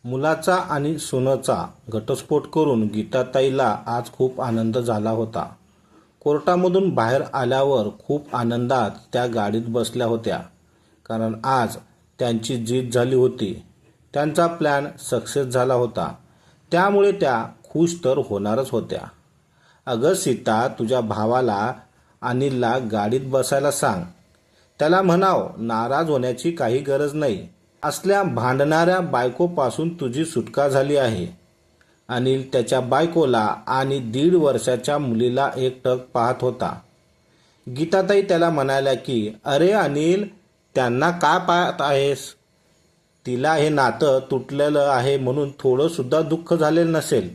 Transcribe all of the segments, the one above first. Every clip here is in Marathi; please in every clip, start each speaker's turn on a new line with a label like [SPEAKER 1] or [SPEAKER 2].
[SPEAKER 1] मुलाचा आणि सुनेचा घटस्फोट करून गीताताईला आज खूप आनंद झाला होता. कोर्टामधून बाहेर आल्यावर खूप आनंदात त्या गाडीत बसल्या होत्या, कारण आज त्यांची जीत झाली होती. त्यांचा प्लॅन सक्सेस झाला होता, त्यामुळे त्या खुश तर होणारच होत्या. अगं सीता, तुझ्या भावाला अनिलला गाडीत बसायला सांग. त्याला म्हणाव, नाराज होण्याची काही गरज नाही. असल्या भांडणाऱ्या बायकोपासून तुझी सुटका झाली आहे. अनिल त्याच्या बायकोला आणि 1.5 वर्षाच्या मुलीला एकटक पाहत होता. गीताताई त्याला म्हणाल्या की, अरे अनिल, त्यांना का पाहत आहेस? तिला हे नातं तुटलेलं आहे म्हणून थोडं सुद्धा दुःख झालेलं नसेल.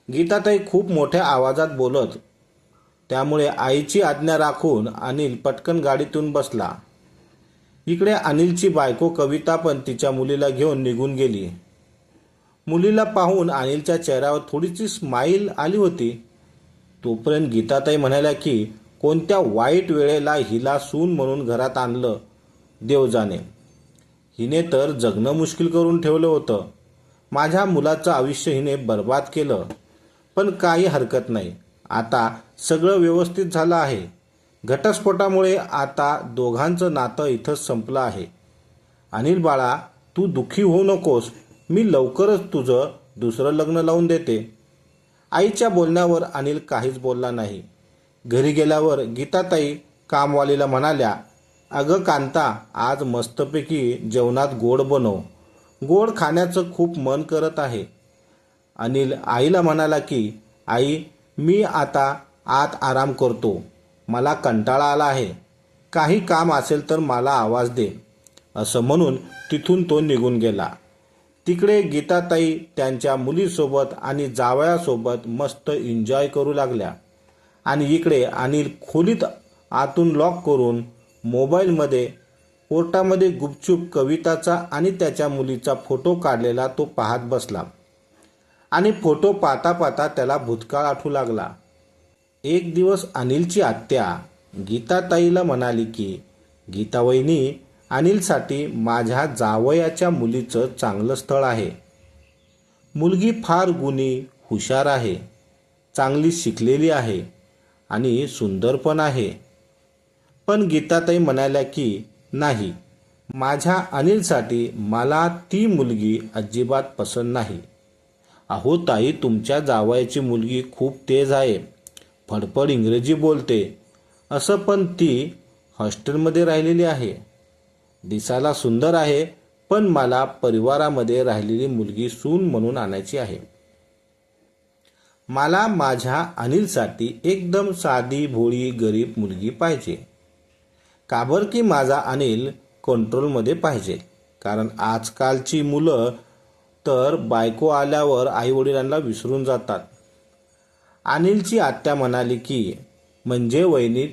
[SPEAKER 1] गीताताई खूप मोठ्या आवाजात बोलत, त्यामुळे आईची आज्ञा राखून अनिल पटकन गाडीतून बसला. इकडे अनिलची बायको कविता पण तिच्या मुलीला घेऊन निघून गेली. मुलीला पाहून अनिलच्या चेहऱ्यावर थोडीशी स्माईल आली होती. तोपर्यंत गीताताई म्हणाल्या की, कोणत्या वाईट वेळेला हिला सून म्हणून घरात आणलं देव जाणे. हिने तर जगणं मुश्किल करून ठेवलं होतं. माझ्या मुलाचं आयुष्य हिने बर्बाद केलं. पण काही हरकत नाही, आता सगळं व्यवस्थित झालं आहे. घटस्फोटामुळे आता दोघांचं नातं इथंच संपलं आहे. अनिल बाळा, तू दुःखी होऊ नकोस. मी लवकरच तुझं दुसरं लग्न लावून देते. आईच्या बोलण्यावर अनिल काहीच बोलला नाही. घरी गेल्यावर गीताताई कामवालीला म्हणाल्या, अगं कांता, आज मस्तपैकी जेवणात गोड बनव. गोड खाण्याचं खूप मन करत आहे. अनिल आईला म्हणाला की, आई, मी आता आत आराम करतो. मला कंटाळा आला आहे. काही काम असेल तर मला आवाज दे. असं म्हणून तिथून तो निघून गेला. तिकडे गीताताई त्यांच्या मुलीसोबत आणि जावयासोबत मस्त एन्जॉय करू लागल्या. आणि इकडे अनिल खोलीत आतून लॉक करून मोबाईलमध्ये कोर्टामध्ये गुपचूप कविताचा आणि त्याच्या मुलीचा फोटो काढलेला तो पाहत बसला. आणि फोटो पाहता पाहता त्याला भूतकाळ आठवू लागला. एक दिवस अनिलची आत्या गीताताईला म्हणाली की, गीता वहिनी, अनिलसाठी माझ्या जावयाच्या मुलीचं चांगलं स्थळ आहे. मुलगी फार गुणी, हुशार आहे, चांगली शिकलेली आहे आणि सुंदर पण आहे. पण गीताताई म्हणाल्या की, नाही, माझ्या अनिलसाठी मला ती मुलगी अजिबात पसंत नाही. अहो ताई, तुमच्या जावयाची मुलगी खूप तेज आहे, फडफड इंग्रजी बोलते. असं पण ती हॉस्टेलमध्ये राहिलेली आहे. दिसायला सुंदर आहे, पण मला परिवारामध्ये राहिलेली मुलगी सून म्हणून आणायची आहे. मला माझ्या अनिलसाठी एकदम साधी भोळी गरीब मुलगी पाहिजे. का बरं की माझा अनिल कंट्रोलमध्ये पाहिजे. कारण आजकालची मुलं तर बायको आल्यावर आईवडिलांना विसरून जातात. अनिलची आत्या म्हणाली की, म्हणजे वहिनी,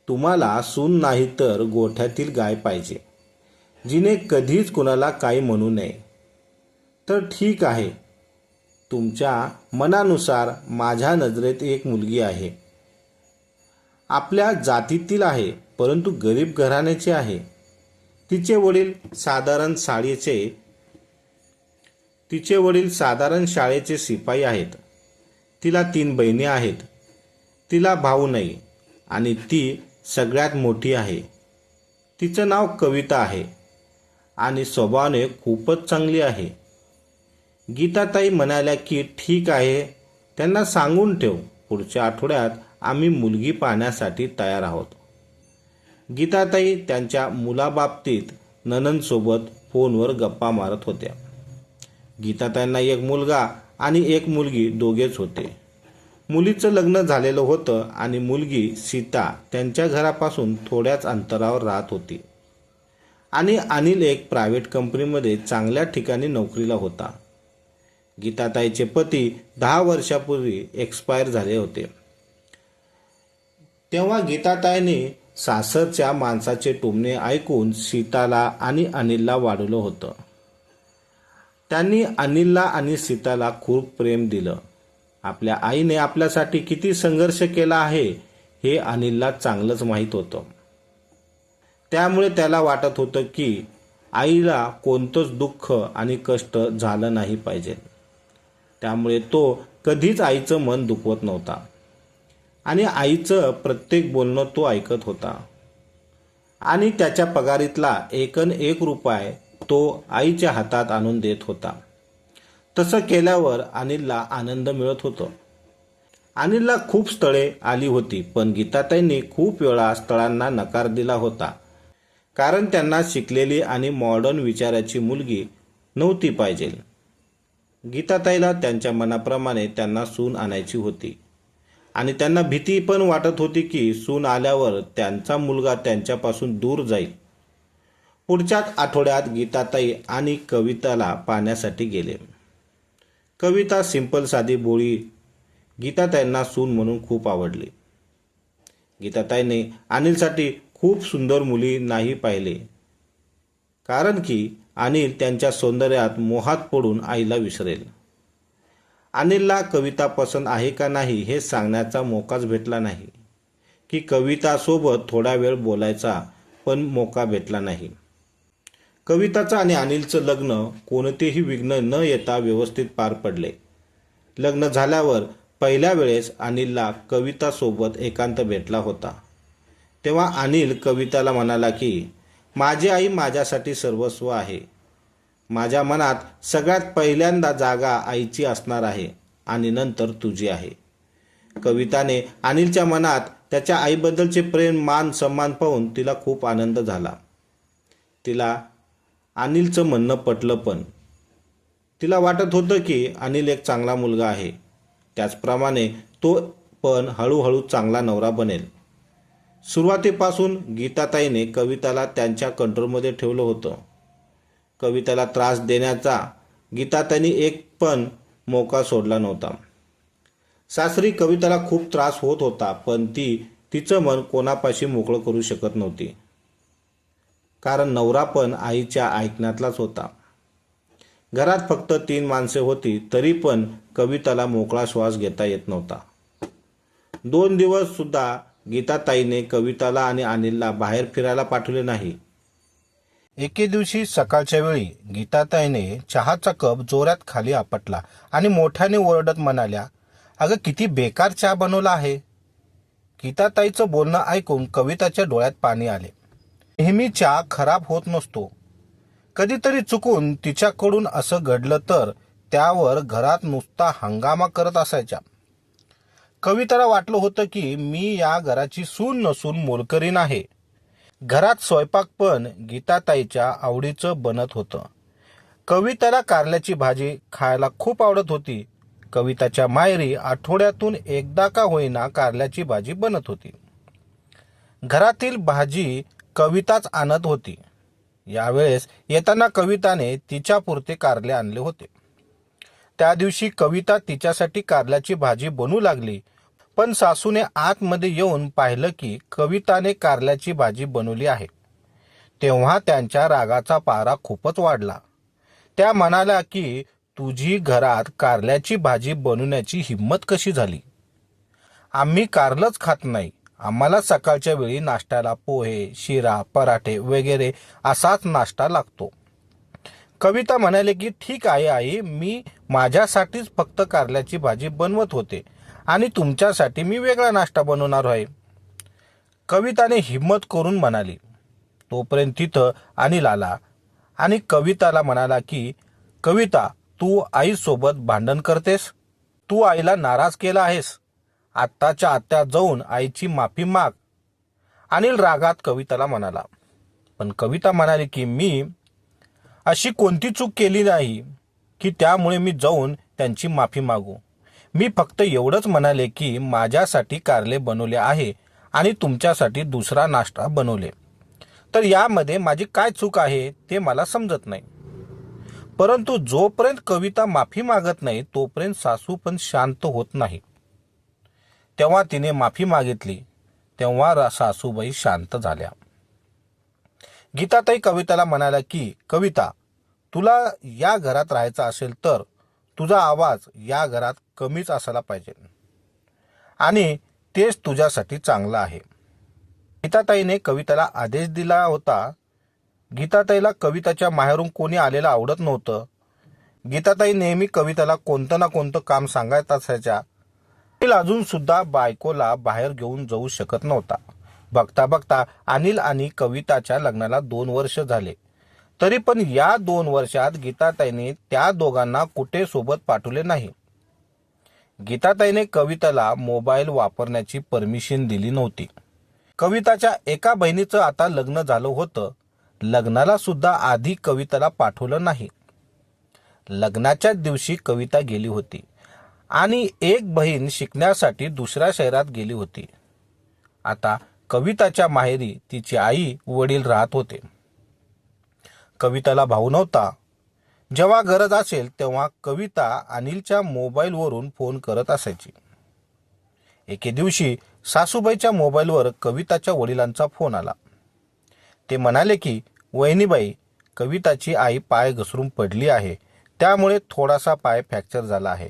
[SPEAKER 1] तुम्हाला सून नाही तर गोठ्यातील गाय पाहिजे, जिने कधीच कुणाला काही म्हणू नये. तर ठीक आहे, तुमच्या मनानुसार माझ्या नजरेत एक मुलगी आहे. आपल्या जातीतील आहे, परंतु गरीब घराण्याची आहे. तिचे वडील साधारण शाळेचे शिपाई आहेत. तिला 3 बहिणी आहेत. तिला भाऊ नाही आणि ती सगळ्यात मोठी आहे. तिचं नाव कविता आहे आणि स्वभावाने खूपच चांगली आहे. गीताताई म्हणाल्या की, ठीक आहे, त्यांना सांगून ठेव, पुढच्या आठवड्यात आम्ही मुलगी पाहण्यासाठी तयार आहोत. गीताताई त्यांच्या मुलाबाबतीत नणंदसोबत फोनवर गप्पा मारत होत्या. गीताताईंना एक मुलगा आणि एक मुलगी दोघेच होते. मुलीचं लग्न झालेलं होतं आणि मुलगी सीता त्यांच्या घरापासून थोड्याच अंतरावर राहत होती. आणि अनिल एक प्रायव्हेट कंपनीमध्ये चांगल्या ठिकाणी नोकरीला होता. गीताताईचे पती 10 वर्षापूर्वी एक्सपायर झाले होते. तेव्हा गीताताईने सासरच्या माणसाचे टोमणे ऐकून सीताला आणि अनिलला वाढवलं होतं. त्यांनी अनिलला आणि सीताला खूप प्रेम दिलं. आपल्या आईने आपल्यासाठी किती संघर्ष केला आहे हे अनिलला चांगलंच माहीत होतं. त्यामुळे त्याला वाटत होतं की आईला कोणतंच दुःख आणि कष्ट झालं नाही पाहिजे. त्यामुळे तो कधीच आईचं मन दुखवत नव्हता आणि आईचं प्रत्येक बोलणं तो ऐकत होता आणि त्याच्या पगारीतला एकन एक रुपया तो आईच्या हातात आणून देत होता. तसं केल्यावर अनिलला आनंद मिळत होतो. अनिलला खूप स्थळे आली होती, पण गीताताईंनी खूप वेळा स्थळांना नकार दिला होता, कारण त्यांना शिकलेली आणि मॉडर्न विचाराची मुलगी नव्हती पाहिजे. गीताताईला त्यांच्या मनाप्रमाणे त्यांना सून आणायची होती आणि त्यांना भीती पण वाटत होती की सून आल्यावर त्यांचा मुलगा त्यांच्यापासून दूर जाईल. पुढच्याच आठवड्यात गीताताई आणि कविताला पाहण्यासाठी गेले. कविता सिंपल साधी बोळी गीताताईंना सून म्हणून खूप आवडली. गीताताईने अनिलसाठी खूप सुंदर मुली नाही पाहिले, कारण की अनिल त्यांच्या सौंदर्यात मोहात पडून आईला विसरेल. अनिलला कविता पसंत आहे का नाही हे सांगण्याचा मोकाच भेटला नाही, की कवितासोबत थोडा वेळ बोलायचा पण मोका भेटला नाही. कविताचं आणि अनिलचं लग्न कोणतेही विघ्न न येता व्यवस्थित पार पडले. लग्न झाल्यावर पहिल्या वेळेस अनिलला कवितासोबत एकांत भेटला होता. तेव्हा अनिल कविताला म्हणाला की माझी आई माझ्यासाठी सर्वस्व आहे. माझ्या मनात सगळ्यात पहिल्यांदा जागा आईची असणार आहे आणि नंतर तुझी आहे. कविताने अनिलच्या मनात त्याच्या आईबद्दलचे प्रेम, मान, सन्मान पाहून तिला खूप आनंद झाला. तिला अनिलचं म्हणणं पटलं, पण तिला वाटत होतं की अनिल एक चांगला मुलगा आहे, त्याचप्रमाणे तो पण हळूहळू चांगला नवरा बनेल. सुरुवातीपासून गीताताईने कविताला त्यांच्या कंट्रोलमध्ये ठेवलं होतं. कविताला त्रास देण्याचा गीताताईंनी एक पण मौका सोडला नव्हता. सासरी कविताला खूप त्रास होत होता, पण ती तिचं मन कोणापाशी मोकळं करू शकत नव्हती, कारण नवरा पण आईच्या ऐकण्यातलाच होता. घरात फक्त 3 माणसे होती, तरी पण कविताला मोकळा श्वास घेता येत नव्हता. 2 दिवस सुद्धा गीताताईने कविताला आणि अनिलला बाहेर फिरायला पाठवले नाही. एके दिवशी सकाळच्या वेळी गीताताईने चहाचा कप जोरात खाली आपटला आणि मोठ्याने ओरडत म्हणाल्या, अगं किती बेकार चहा बनवला आहे. गीताताईचं बोलणं ऐकून कविताच्या डोळ्यात पाणी आले. नेहमी चहा खराब होत नसतो, कधीतरी चुकून तिच्याकडून असं घडलं तर त्यावर घरात नुसता हंगामा करत असायच्या. कविताला वाटलं होतं की मी या घराची सून नसून मोलकरीण आहे. घरात स्वयंपाक पण गीताताईच्या आवडीचं बनत होतं. कविताला कारल्याची भाजी खायला खूप आवडत होती. कविताच्या माहेरी आठवड्यातून एकदा का होईना कारल्याची भाजी बनत होती. घरातील भाजी कविताच आणत होती. यावेळेस येताना कविताने तिच्यापुरते कारले आणले होते. त्या दिवशी कविता तिच्यासाठी कारल्याची भाजी बनवू लागली, पण सासूने आतमध्ये येऊन पाहिलं की कविताने कारल्याची भाजी बनवली आहे. तेव्हा त्यांच्या रागाचा पारा खूपच वाढला. त्या म्हणाल्या की तुझी घरात कारल्याची भाजी बनवण्याची हिंमत कशी झाली? आम्ही कारलंच खात नाही. आम्हाला सकाळच्या वेळी नाश्त्याला पोहे, शिरा, पराठे वगैरे असाच नाश्ता लागतो. कविता म्हणाले की ठीक आहे आई, मी माझ्यासाठीच फक्त कारल्याची भाजी बनवत होते आणि तुमच्यासाठी मी वेगळा नाश्ता बनवणार आहे. कविताने हिम्मत करून म्हणाली. तोपर्यंत तिथं अनिल आला आणि कविताला म्हणाला की कविता, तू आईसोबत भांडण करतेस. तू आईला नाराज केला आहेस. आत्ताच्या आत्ता जाऊन आईची माफी माग. अनिल रागात कविताला म्हणाला. पण कविता म्हणाली की मी अशी कोणती चूक केली नाही की त्यामुळे मी जाऊन त्यांची माफी मागू. मी फक्त एवढंच म्हणाले की माझ्यासाठी कारले बनवले आहे आणि तुमच्यासाठी दुसरा नाश्ता बनवले, तर यामध्ये माझी काय चूक आहे ते मला समजत नाही. परंतु जोपर्यंत कविता माफी मागत नाही तोपर्यंत सासू पण शांत होत नाही. तेव्हा तिने माफी मागितली. तेव्हा सासूबाई शांत झाल्या. गीताताई कविताला म्हणाल्या की कविता, तुला या घरात राहायचं असेल तर तुझा आवाज या घरात कमीच असायला पाहिजे आणि तेच तुझ्यासाठी चांगलं आहे. गीताताईने कविताला आदेश दिला होता गीताताईला कविताच्या माहेरून कोणी आलेलं आवडत नव्हतं. गीताताई नेहमी कविताला कोणतं ना कोणतं काम सांगत असायच्या. अनिल अजून सुद्धा बायकोला बाहेर घेऊन जाऊ शकत नव्हता. बघता बघता अनिल आणि कविताच्या लग्नाला 2 वर्ष झाले. तरी पण या 2 वर्षात गीताताईने त्या दोघांना कुठे सोबत पाठवले नाही. गीताताईने कविताला मोबाईल वापरण्याची परमिशन दिली नव्हती. कविताच्या एका बहिणीचं आता लग्न झालं होतं. लग्नाला सुद्धा आधी कविताला पाठवलं नाही. लग्नाच्या दिवशी कविता गेली होती आणि एक बहीण शिकण्यासाठी दुसऱ्या शहरात गेली होती. आता कविताच्या माहेरी तिची आई वडील राहत होते. कविताला भाऊ नव्हता. जेव्हा गरज असेल तेव्हा कविता अनिलच्या मोबाईलवरून फोन करत असायची. एके दिवशी सासूबाईच्या मोबाईलवर कविताच्या वडिलांचा फोन आला. ते म्हणाले की वहिनीबाई, कविताची आई पाय घसरून पडली आहे, त्यामुळे थोडासा पाय फ्रॅक्चर झाला आहे.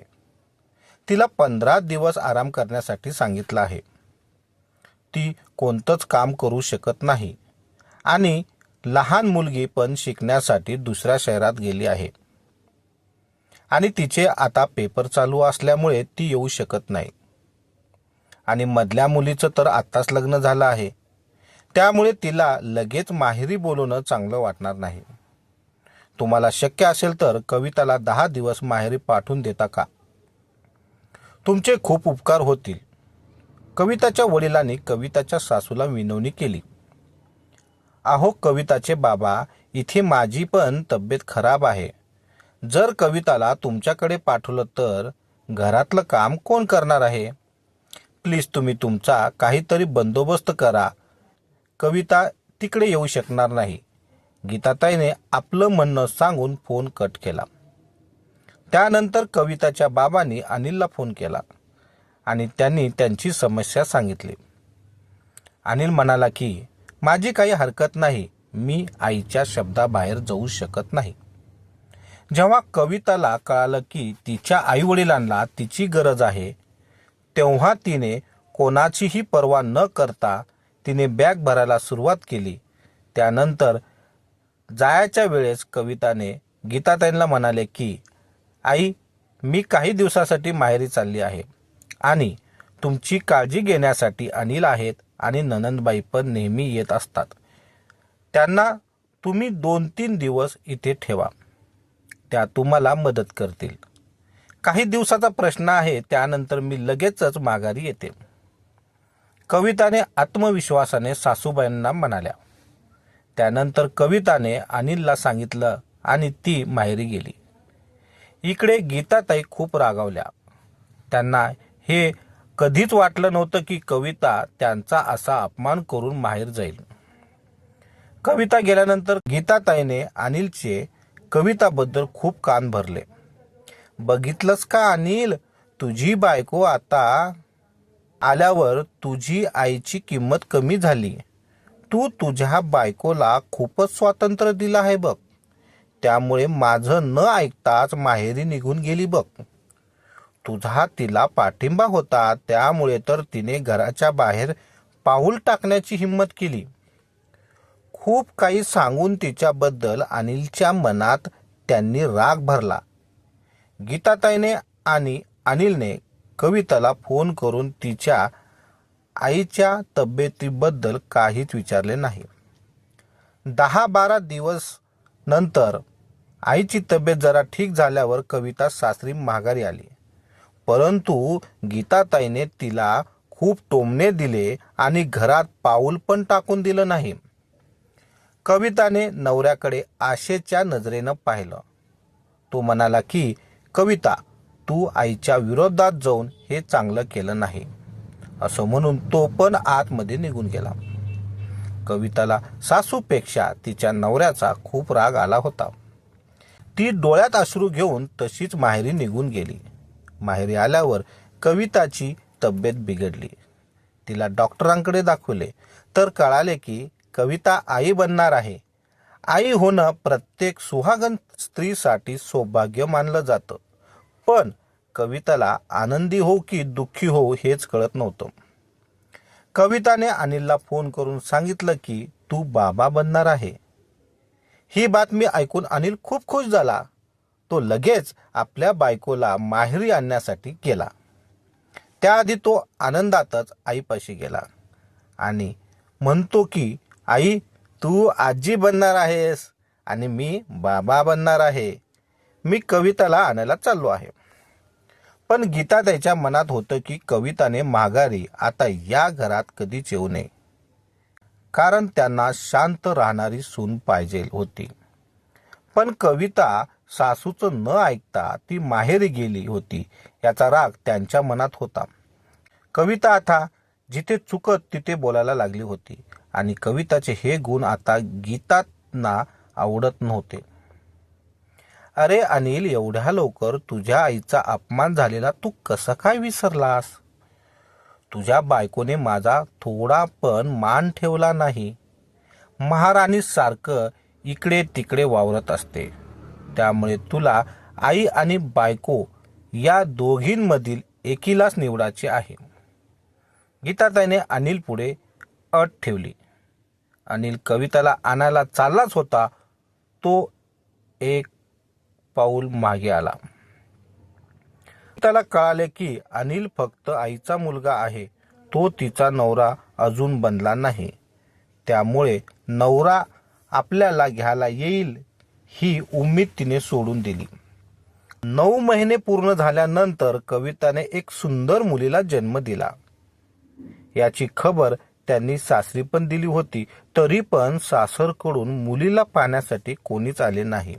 [SPEAKER 1] तिला 15 दिवस आराम करण्यासाठी सांगितलं आहे. ती कोणतंच काम करू शकत नाही आणि लहान मुलगी पण शिकण्यासाठी दुसऱ्या शहरात गेली आहे आणि तिचे आता पेपर चालू असल्यामुळे ती येऊ शकत नाही. आणि मधल्या मुलीचं तर आत्ताच लग्न झालं आहे, त्यामुळे तिला लगेच माहेरी बोलवणं चांगलं वाटणार नाही. तुम्हाला शक्य असेल तर कविताला 10 दिवस माहेरी पाठवून देता का? तुमचे खूप उपकार होतील. कविताच्या वडिलांनी कविताच्या सासूला विनवणी केली. अहो कविताचे बाबा, इथे माझी पण तब्येत खराब आहे. जर कविताला तुमच्याकडे पाठवलं तर घरातलं काम कोण करणार आहे? प्लीज तुम्ही तुमचा काहीतरी बंदोबस्त करा. कविता तिकडे येऊ शकणार नाही. गीताताईने आपलं म्हणणं सांगून फोन कट केला. त्यानंतर कविताच्या बाबांनी अनिलला फोन केला आणि त्यांनी त्यांची समस्या सांगितली. अनिल म्हणाला की माझी काही हरकत नाही, मी आईच्या शब्दाबाहेर जाऊ शकत नाही. जेव्हा कविताला कळालं की तिच्या आईवडिलांना तिची गरज आहे, तेव्हा तिने कोणाचीही पर्वा न करता तिने बॅग भरायला सुरुवात केली. त्यानंतर जायच्या वेळेस कविताने गीताताईंना म्हणाले की आई, मी काही दिवसासाठी माहेरी चालली आहे आणि तुमची काळजी घेण्यासाठी अनिल आहेत आणि ननंदबाई पण नेहमी येत असतात. त्यांना तुम्ही 2-3 दिवस इथे ठेवा, त्या तुम्हाला मदत करतील. काही दिवसाचा प्रश्न आहे, त्यानंतर मी लगेचच माघारी येते. कविताने आत्मविश्वासाने सासूबाईंना म्हणाल्या. त्यानंतर कविताने अनिलला सांगितलं आणि ती माहेरी गेली. इकडे गीताताई खूप रागावल्या. त्यांना हे कधीच वाटलं नव्हतं की कविता त्यांचा असा अपमान करून माहेर जाईल. कविता गेल्यानंतर गीताताईने अनिलचे कविताबद्दल खूप कान भरले. बघितलंस का अनिल, तुझी बायको आता आल्यावर तुझी आईची किंमत कमी झाली. तू तुझ्या बायकोला खूपच स्वातंत्र्य दिलं आहे बघ. त्यामुळे माझं न ऐकताच माहेरी निघून गेली बघ. तुझा तिला पाठिंबा होता, त्यामुळे तर तिने घराच्या बाहेर पाऊल टाकण्याची हिंमत केली. खूप काही सांगून तिच्याबद्दल अनिलच्या मनात त्यांनी राग भरला. गीताताईने आणि अनिलने कविताला फोन करून तिच्या आईच्या तब्येतीबद्दल काहीच विचारले नाही. 10-12 दिवस नंतर आईची तब्येत जरा ठीक झाल्यावर कविता सासरी माघारी आली. परंतु गीताताईने तिला खूप टोमणे दिले आणि घरात पाऊल पण टाकून दिलं नाही. कविताने नवऱ्याकडे आशेच्या नजरेनं पाहिलं. तो म्हणाला की कविता, तू आईच्या विरोधात जाऊन हे चांगलं केलं नाही, असं म्हणून तो पण आतमध्ये निघून गेला. कविताला सासूपेक्षा तिच्या नवऱ्याचा खूप राग आला होता. ती डोळ्यात अश्रू घेऊन तशीच माहेरी निघून गेली. माहेरी आल्यावर कविताची तब्येत बिघडली. तिला डॉक्टरांकडे दाखवले तर कळाले की कविता आई बनणार आहे. आई होणं प्रत्येक सुहागन स्त्रीसाठी सौभाग्य मानलं जातं, पण कविताला आनंदी हो की दुःखी हो हेच कळत नव्हतं. कविताने अनिलला फोन करून सांगितलं की तू बाबा बनणार आहे. ही बातमी ऐकून अनिल खूप खुश झाला. तो लगेच आपल्या बायकोला माहेरी आणण्यासाठी गेला. त्याआधी तो आनंदातच आईपाशी गेला आणि म्हणतो की, आई, तू आजी बनणार आहेस आणि मी बाबा बनणार आहे. मी कविताला आणायला चाललो आहे. पण गीता त्याच्या मनात होतं की कविताने माघारी आता या घरात कधीच येऊ नये, कारण त्यांना शांत राहणारी सून पाहिजे होती. पण कविता सासूचं न ऐकता ती माहेरी गेली होती याचा राग त्यांच्या मनात होता. कविता आता जिथे चुकत तिथे बोलायला लागली होती आणि कविताचे हे गुण आता गीतांना आवडत नव्हते. अरे अनिल, एवढ्या लवकर तुझ्या आईचा अपमान झालेला तू कसं काय विसरलास? तुझ्या बायकोने माझा थोडा पण मान ठेवला नाही. महाराणी सारखं इकडे तिकडे वावरत असते. त्यामुळे तुला आई आणि बायको या दोघींमधील एकीलाच निवडायचे आहे. गीताताईने अनिल पुढे अट ठेवली. अनिल कविताला आणायला चाललाच होता, तो एक पाऊल मागे आला. त्याला कळाले की अनिल फक्त आईचा मुलगा आहे, तो तिचा नवरा अजून बनला नाही. त्यामुळे नवरा आपल्याला घ्यायला येईल ही उम्मीद तिने सोडून दिली. 9 महिने पूर्ण झाल्यानंतर कविताने एक सुंदर मुलीला जन्म दिला. याची खबर त्यांनी सासरी पण दिली होती, तरी पण सासरकडून मुलीला पाहण्यासाठी कोणीच आले नाही.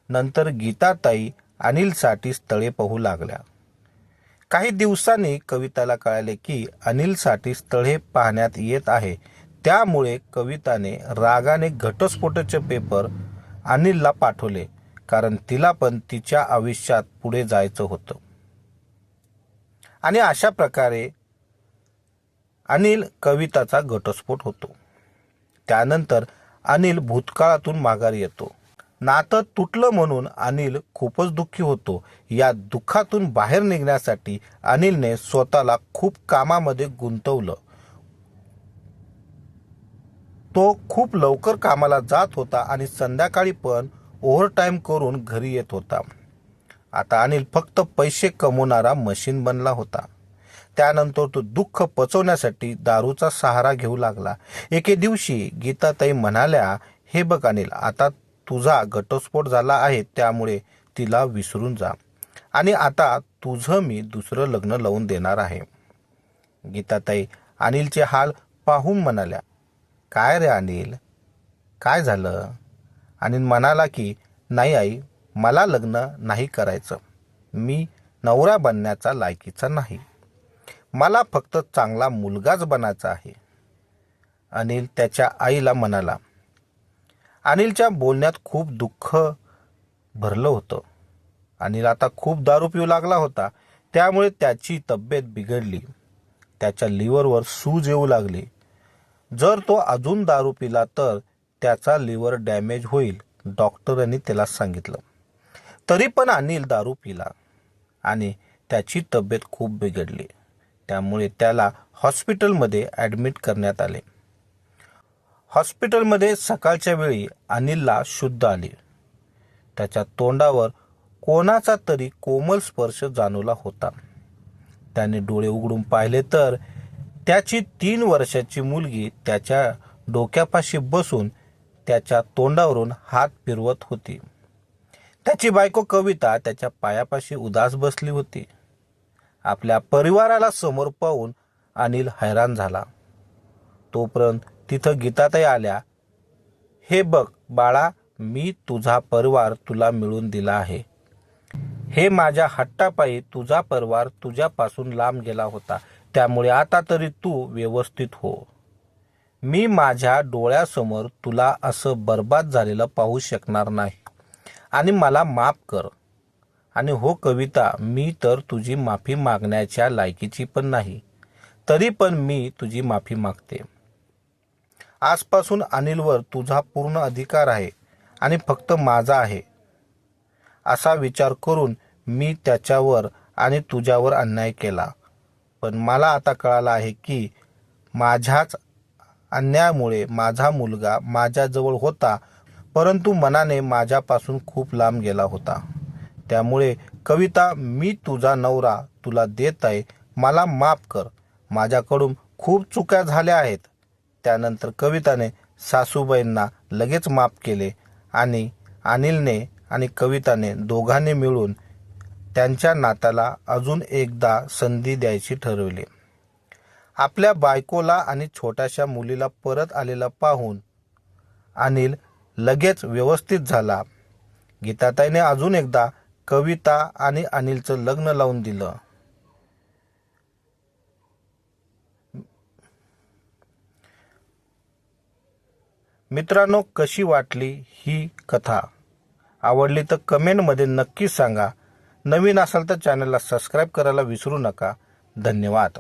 [SPEAKER 1] नंतर गीताताई अनिलसाठी स्थळे पाहू लागल्या. काही दिवसांनी कविताला कळाले की अनिलसाठी स्थळे पाहण्यात येत आहे. त्यामुळे कविताने रागाने घटस्फोटाचे पेपर अनिलला पाठवले, कारण तिला पण तिच्या आयुष्यात पुढे जायचं होतं. आणि अशा प्रकारे अनिल कविताचा घटस्फोट होतो. त्यानंतर अनिल भूतकाळातून माघारी येतो. नातं तुटलं म्हणून अनिल खूपच दुःखी होतो. या दुःखातून बाहेर निघण्यासाठी अनिलने स्वतःला खूप कामामध्ये गुंतवलं. तो खूप लवकर कामाला जात होता आणि संध्याकाळी पण ओव्हरटाईम करून घरी येत होता. आता अनिल फक्त पैसे कमवणारा मशीन बनला होता. त्यानंतर तो दुःख पचवण्यासाठी दारूचा सहारा घेऊ लागला. एके दिवशी गीताताई म्हणाल्या, हे बघ अनिल, आता तुझा घटस्फोट झाला आहे, त्यामुळे तिला विसरून जा आणि आता तुझं मी दुसरं लग्न लावून देणार आहे. गीताताई अनिलचे हाल पाहून म्हणाल्या, काय रे अनिल, काय झालं? अनिल म्हणाला की, नाही आई, मला लग्न नाही करायचं. मी नवरा बनण्याचा लायकीचा नाही. मला फक्त चांगला मुलगाच बनायचा आहे. अनिल त्याच्या आईला म्हणाला. अनिलच्या बोलण्यात खूप दुःख भरलं होतं. अनिल आता खूप दारू पिऊ लागला होता. त्यामुळे त्याची तब्येत बिघडली. त्याच्या लिव्हरवर सूज येऊ लागली. जर तो अजून दारू पिला तर त्याचा लिव्हर डॅमेज होईल, डॉक्टरांनी त्याला सांगितलं. तरी पण अनिल दारू पिला आणि त्याची तब्येत खूप बिघडली. त्यामुळे त्याला हॉस्पिटलमध्ये ॲडमिट करण्यात आले. हॉस्पिटलमध्ये सकाळच्या वेळी अनिलला शुद्ध आली. त्याच्या तोंडावर कोणाचा तरी कोमल स्पर्श जाणवला होता. त्याने डोळे उघडून पाहिले तर त्याची 3 वर्षाची मुलगी त्याच्या डोक्यापाशी बसून त्याच्या तोंडावरून हात फिरवत होती. त्याची बायको कविता त्याच्या पायापाशी उदास बसली होती. आपल्या परिवाराला समोर पाहून अनिल हैराण झाला. तोपर्यंत तिथं गीताताई आल्या. हे बघ बाळा, मी तुझा परिवार तुला मिळून दिला आहे. हे माझ्या हट्टापायी तुझा परिवार तुझ्यापासून लांब गेला होता. त्यामुळे आता तरी तू व्यवस्थित हो. मी माझ्या डोळ्यासमोर तुला असं बर्बाद झालेलं पाहू शकणार नाही आणि मला माफ कर. आणि हो कविता, मी तर तुझी माफी मागण्याच्या लायकीची पण नाही, तरी पण मी तुझी माफी मागते. आजपासून अनिलवर तुझा पूर्ण अधिकार आहे आणि फक्त माझा आहे. असा विचार करून मी त्याच्यावर आणि तुझ्यावर अन्याय केला. पण मला आता कळालं आहे की माझ्याच अन्यायामुळे माझा मुलगा माझ्याजवळ होता, परंतु मनाने माझ्यापासून खूप लांब गेला होता. त्यामुळे कविता, मी तुझा नवरा तुला देत आहे, मला माफ कर, माझ्याकडून खूप चुका झाल्या आहेत. त्यानंतर कविताने सासूबाईंना लगेच माफ केले आणि अनिलने आणि कविताने दोघांनी मिळून त्यांच्या नात्याला अजून एकदा संधी द्यायची ठरवली. आपल्या बायकोला आणि छोट्याशा मुलीला परत आलेला पाहून अनिल लगेच व्यवस्थित झाला. गीताताईने अजून एकदा कविता आणि अनिलचं लग्न लावून दिलं. मित्रांनो, कशी वाटली ही कथा? आवडली तर कमेंटमध्ये नक्की सांगा. नवीन असाल तर चॅनलला सबस्क्राईब करायला विसरू नका. धन्यवाद.